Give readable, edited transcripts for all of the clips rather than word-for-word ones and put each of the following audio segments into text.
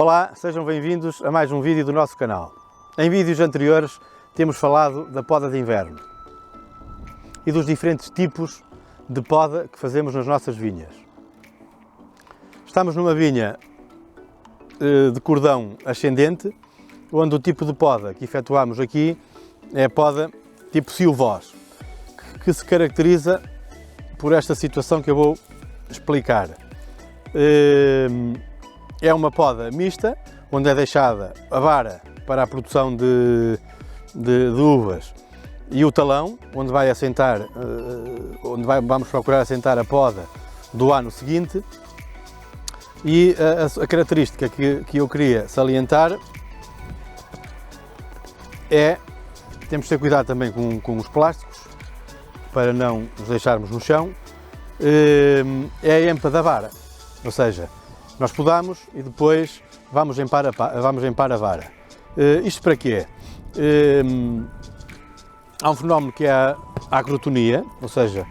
Olá, sejam bem-vindos a mais um vídeo do nosso canal. Em vídeos anteriores temos falado da poda de inverno e dos diferentes tipos de poda que fazemos nas nossas vinhas. Estamos numa vinha de cordão ascendente, onde o tipo de poda que efetuamos aqui é a poda tipo silvós, que se caracteriza por esta situação que eu vou explicar. É uma poda mista, onde é deixada a vara para a produção de uvas e o talão, onde vai assentar, vamos procurar assentar a poda do ano seguinte. E a característica que eu queria salientar é, temos de ter cuidado também com os plásticos, para não os deixarmos no chão, é a empa da vara, ou seja, nós podamos e depois vamos empar a vara. Isto para quê? Há um fenómeno que é a acrotonia, ou seja,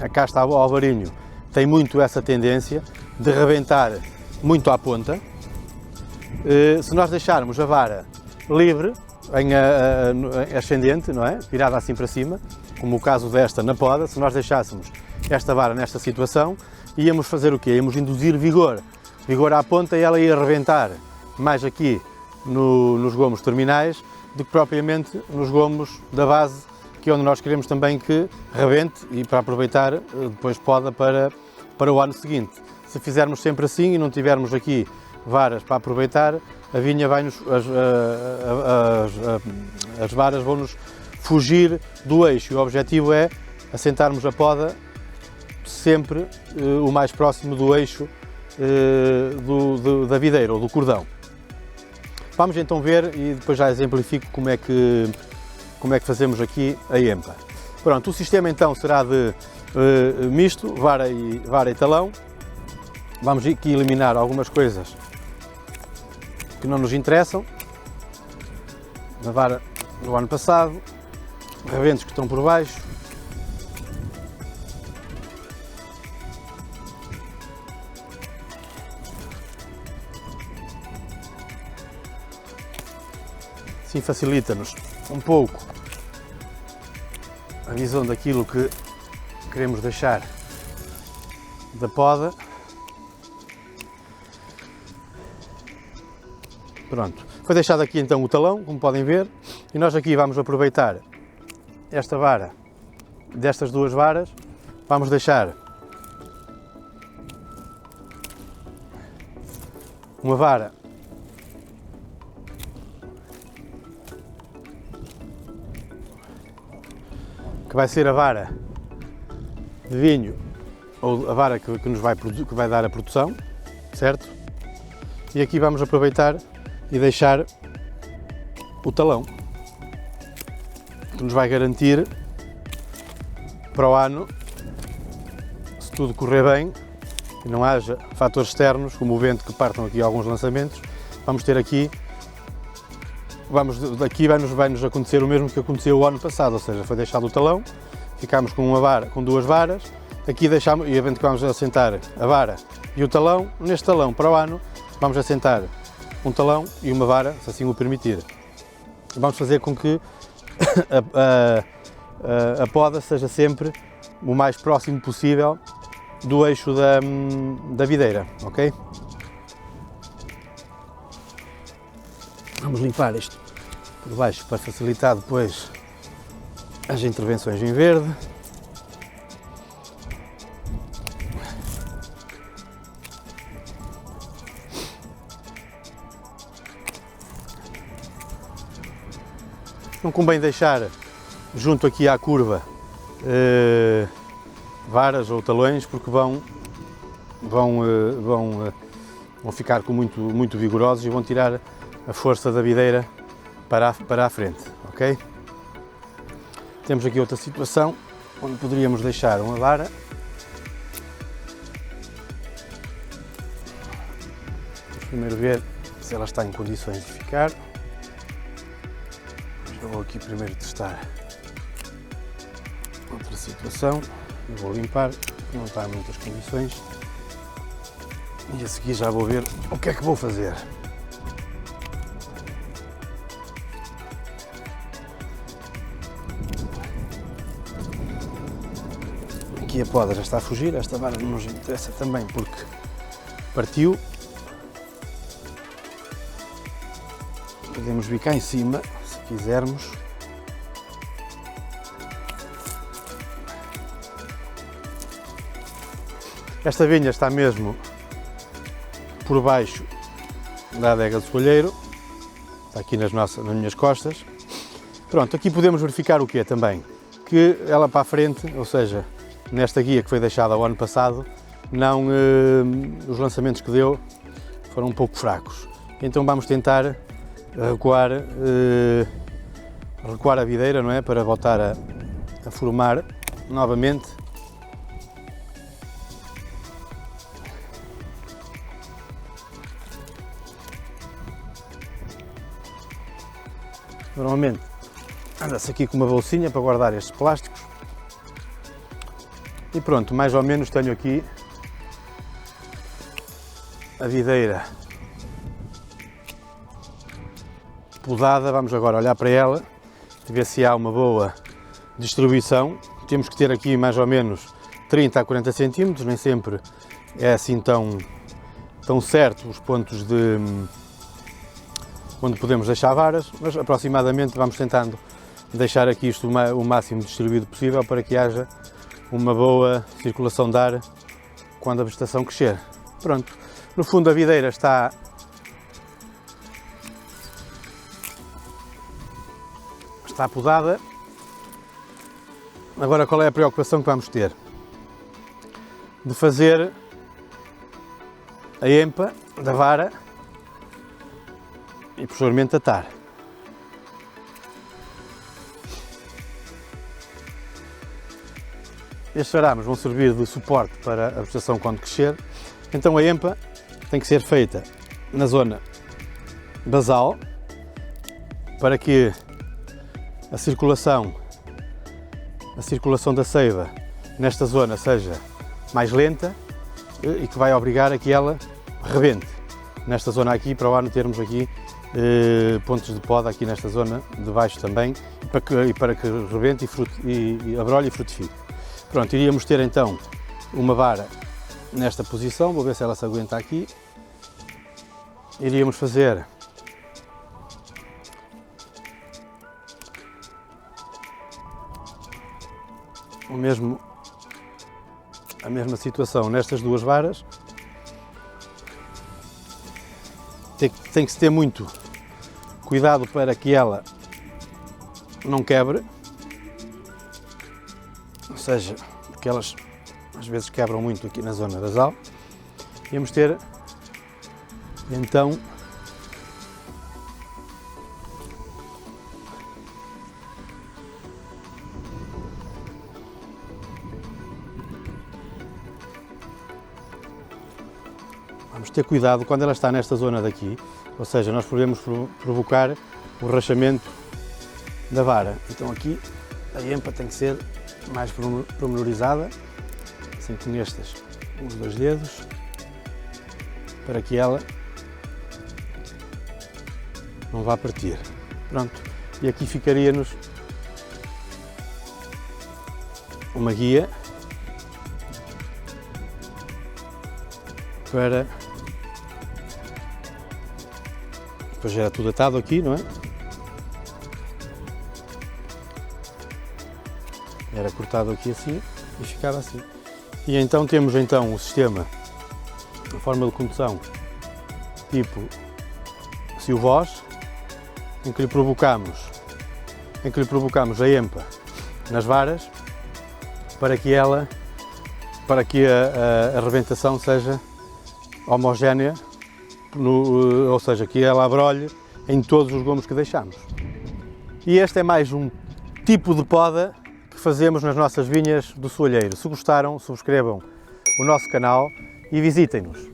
a casta ao varinho tem muito essa tendência de rebentar muito à ponta. Se nós deixarmos a vara livre, em ascendente, não é? Virada assim para cima, como o caso desta na poda, se nós deixássemos esta vara nesta situação, íamos fazer o quê? Íamos induzir vigor à ponta, e ela ia rebentar mais aqui nos gomos terminais do que propriamente nos gomos da base, que é onde nós queremos também que rebente e para aproveitar depois poda para o ano seguinte. Se fizermos sempre assim e não tivermos aqui varas para aproveitar, a vinha as varas vão-nos fugir do eixo, e o objetivo é assentarmos a poda sempre o mais próximo do eixo da videira ou do cordão. Vamos então ver e depois já exemplifico como é que fazemos aqui a empa. Pronto, o sistema então será de misto, vara e talão. Vamos aqui eliminar algumas coisas que não nos interessam. Na vara do ano passado, rebentos que estão por baixo. Assim facilita-nos um pouco a visão daquilo que queremos deixar da poda. Pronto, foi deixado aqui então o talão, como podem ver, e nós aqui vamos aproveitar esta vara, destas duas varas, vamos deixar uma vara que vai ser a vara de vinho, ou a vara que nos vai dar a produção, certo? E aqui vamos aproveitar e deixar o talão, que nos vai garantir para o ano, se tudo correr bem e não haja fatores externos, como o vento, que partam aqui alguns lançamentos, vamos ter aqui, vai-nos acontecer o mesmo que aconteceu o ano passado, ou seja, foi deixado o talão, ficámos com duas varas, aqui deixamos, e vamos assentar a vara e o talão. Neste talão, para o ano, vamos assentar um talão e uma vara, se assim o permitir. Vamos fazer com que a poda seja sempre o mais próximo possível do eixo da videira, ok? Vamos limpar isto por baixo para facilitar depois as intervenções em verde. Não convém deixar junto aqui à curva varas ou talões, porque vão ficar muito vigorosos e vão tirar a força da videira para a frente, ok? Temos aqui outra situação onde poderíamos deixar uma vara. Vamos primeiro ver se ela está em condições de ficar. Eu vou aqui primeiro testar outra situação. Eu vou limpar, não está em muitas condições. E a seguir já vou ver o que é que vou fazer. Aqui a poda já está a fugir, esta vara não nos interessa também porque partiu. Podemos vir cá em cima, se quisermos. Esta vinha está mesmo por baixo da adega do soalheiro, está aqui nas minhas costas. Pronto, aqui podemos verificar o quê também? Que ela para a frente, ou seja, nesta guia que foi deixada o ano passado, os lançamentos que deu foram um pouco fracos. Então vamos tentar recuar a videira, não é? Para voltar a formar novamente. Normalmente anda-se aqui com uma bolsinha para guardar estes plásticos. E pronto, mais ou menos tenho aqui a videira podada. Vamos agora olhar para ela e ver se há uma boa distribuição. Temos que ter aqui mais ou menos 30 a 40 centímetros, nem sempre é assim tão certo os pontos de onde podemos deixar varas, mas aproximadamente vamos tentando deixar aqui isto o máximo distribuído possível para que haja uma boa circulação de ar quando a vegetação crescer. Pronto, no fundo a videira está podada. Agora qual é a preocupação que vamos ter? De fazer a empa da vara e posteriormente atar. Estes arames vão servir de suporte para a vegetação quando crescer. Então a empa tem que ser feita na zona basal para que a circulação da seiva nesta zona seja mais lenta e que vai obrigar a que ela rebente. Nesta zona aqui, para o ano termos aqui pontos de poda aqui nesta zona de baixo também, para que rebente e abrolhe e frutifique. Pronto, iríamos ter então uma vara nesta posição, vou ver se ela se aguenta aqui. Iríamos fazer a mesma situação nestas duas varas. Tem que se ter muito cuidado para que ela não quebre, ou seja, porque elas às vezes quebram muito aqui na zona basal. Íamos ter então vamos ter cuidado quando ela está nesta zona daqui, ou seja, nós podemos provocar o rachamento da vara. Então aqui a empa tem que ser mais pormenorizada, assim com estes os dois dedos, para que ela não vá partir. Pronto, e aqui ficaria-nos uma guia para... Depois já era tudo atado aqui, não é? Era cortado aqui assim e ficava assim. E então temos então o sistema, a forma de condução tipo silvós, em que lhe provocamos a empa nas varas para que a rebentação seja homogénea, ou seja, que ela abrolhe em todos os gomos que deixamos. E este é mais um tipo de poda que fazemos nas nossas vinhas do soalheiro. Se gostaram, subscrevam o nosso canal e visitem-nos.